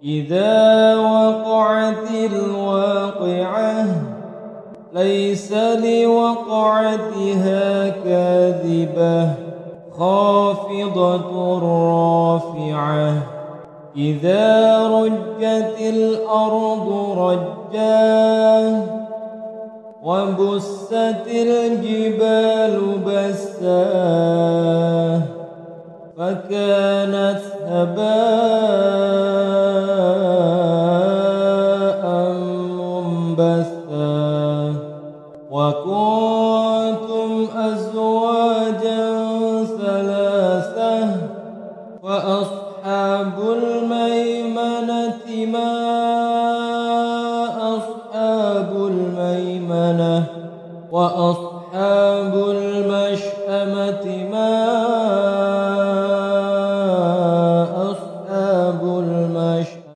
إذا وقعت الواقعة ليس لوقعتها كاذبة خافضة رافعة إذا رجت الأرض رجا وبست الجبال بسا فكانت هباء منبثا وكنتم أزواجا ثلاثة فأصحاب الميمنة ما أصحاب الميمنة وأصحاب